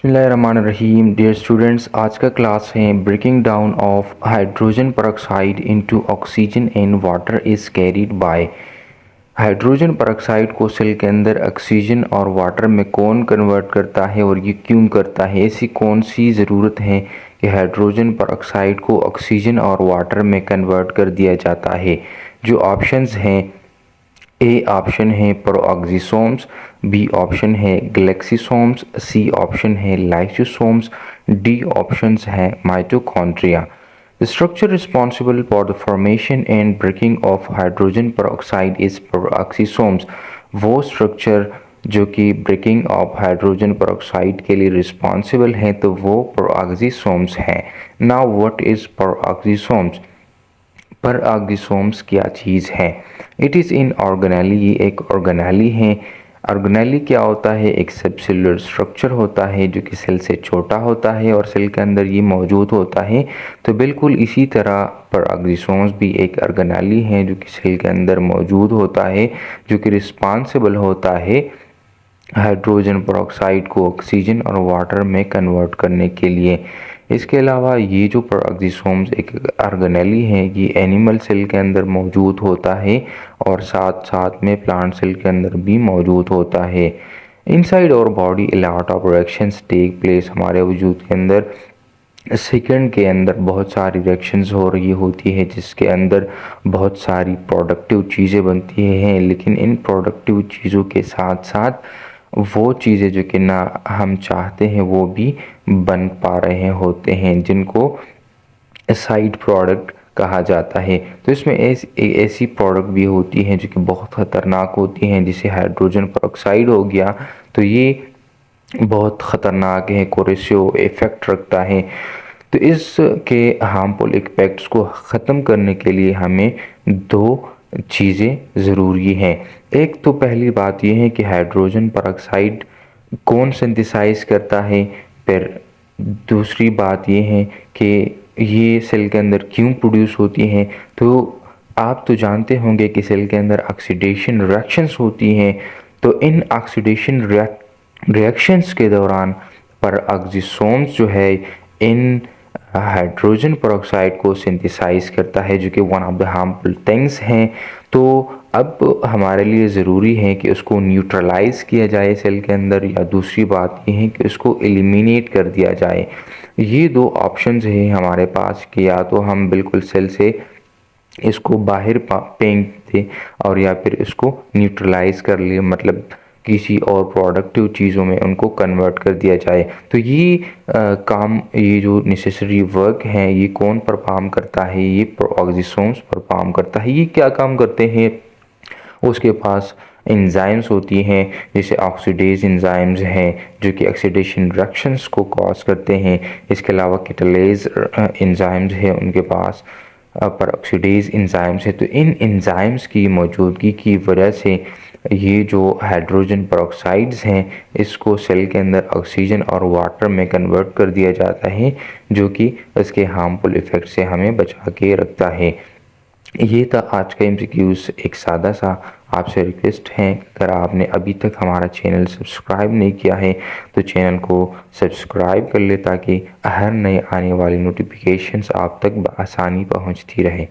बिस्मिल्लाहिर्रहमानिर्रहीम। Dear students, आज का क्लास है breaking down of hydrogen peroxide into oxygen and water is carried by. Hydrogen peroxide को cell के अंदर ऑक्सीजन और वाटर में कौन कन्वर्ट करता है और ये क्यों करता है? ऐसी कौन सी ज़रूरत है कि हाइड्रोजन परऑक्साइड को ऑक्सीजन और वाटर में कन्वर्ट कर दिया जाता है? जो ऑप्शंस हैं, ए ऑप्शन है प्रोऑक्सीसोम्स, बी ऑप्शन है गैलेक्सीसोम्स, सी ऑप्शन है लाइसोसोम्स, डी ऑप्शंस है mitochondria. The structure responsible for the formation and breaking of hydrogen peroxide is peroxisomes। वो स्ट्रक्चर जो कि ब्रेकिंग ऑफ हाइड्रोजन पेरोक्साइड के लिए रिस्पॉन्सिबल है तो वो पेरोक्सीसोम्स हैं। Now what is पेरोक्सीसोम्स? पेरोक्सीसोम्स क्या चीज़ है? इट इज़ इन ऑर्गेनेली, ये एक ऑर्गेनेली है। ऑर्गेनेली क्या होता है? एक सबसेलुलर स्ट्रक्चर होता है जो कि सेल से छोटा होता है और सेल के अंदर ये मौजूद होता है। तो बिल्कुल इसी तरह पेरोक्सीसोम्स भी एक ऑर्गेनेली है जो कि सेल के अंदर मौजूद होता है, जो कि रिस्पॉन्सिबल होता है हाइड्रोजन पेरोक्साइड को ऑक्सीजन और वाटर में कन्वर्ट करने के लिए। इसके अलावा ये जो पेरोक्सीसोम्स एक ऑर्गेनेली है, ये एनिमल सेल के अंदर मौजूद होता है और साथ साथ में प्लांट सेल के अंदर भी मौजूद होता है। Inside our body a lot of reactions take place. हमारे वजूद के अंदर सेकंड के अंदर बहुत सारी रिएक्शंस हो रही होती है जिसके अंदर बहुत सारी प्रोडक्टिव चीज़ें बनती हैं, लेकिन इन प्रोडक्टिव चीज़ों के साथ साथ वो चीज़ें जो कि ना हम चाहते हैं वो भी बन पा रहे होते हैं, जिनको साइड प्रोडक्ट कहा जाता है। तो इसमें ऐसी प्रोडक्ट भी होती हैं जो कि बहुत ख़तरनाक होती हैं, जैसे हाइड्रोजन पेरोक्साइड हो गया तो ये बहुत ख़तरनाक है, कोरेसिव इफ़ेक्ट रखता है। तो इसके हार्मफुल इफ़ेक्ट्स को ख़त्म करने के लिए हमें दो चीज़ें ज़रूरी हैं। एक तो पहली बात यह है कि हाइड्रोजन पेरोक्साइड कौन सिंथेसाइज करता है, फिर दूसरी बात यह है कि ये सेल के अंदर क्यों प्रोड्यूस होती हैं। तो आप तो जानते होंगे कि सेल के अंदर ऑक्सीडेशन रिएक्शंस होती हैं, तो इन ऑक्सीडेशन रिएक्शंस के दौरान पेरोक्सीसोम्स जो है इन हाइड्रोजन पेरोक्साइड को सिंथेसाइज करता है, जो कि one of the harmful things हैं। तो अब हमारे लिए ज़रूरी है कि उसको न्यूट्रलाइज़ किया जाए सेल के अंदर, या दूसरी बात ये है कि उसको एलिमिनेट कर दिया जाए। ये दो ऑप्शंस हैं हमारे पास कि या तो हम बिल्कुल सेल से इसको बाहर फेंक दें और या फिर इसको न्यूट्रलाइज़ कर लिए, मतलब किसी और प्रोडक्टिव चीज़ों में उनको कन्वर्ट कर दिया जाए। तो ये काम, ये जो नेसेसरी वर्क है, ये कौन परफॉर्म करता है? ये पेरोक्सीसोम्स परफॉर्म करता है। ये क्या काम करते हैं? उसके पास एंजाइम्स होती हैं, जैसे ऑक्सीडेज एंजाइम्स हैं जो कि ऑक्सीडेशन रिएक्शंस को कॉज करते हैं। इसके अलावा कैटालेज एंजाइम्स हैं उनके पास, पेरोक्सीडेज एंजाइम्स है। तो इन एंजाइम्स की मौजूदगी की वजह से ये जो हाइड्रोजन पेरोक्साइड्स हैं इसको सेल के अंदर ऑक्सीजन और वाटर में कन्वर्ट कर दिया जाता है, जो कि इसके हार्मफुल इफ़ेक्ट से हमें बचा के रखता है। ये था आज का एमसीक्यूज़। एक सादा सा आपसे रिक्वेस्ट है, अगर आपने अभी तक हमारा चैनल सब्सक्राइब नहीं किया है तो चैनल को सब्सक्राइब कर ले ताकि हर नए आने वाली नोटिफिकेशंस आप तक बआसानी पहुंचती रहे।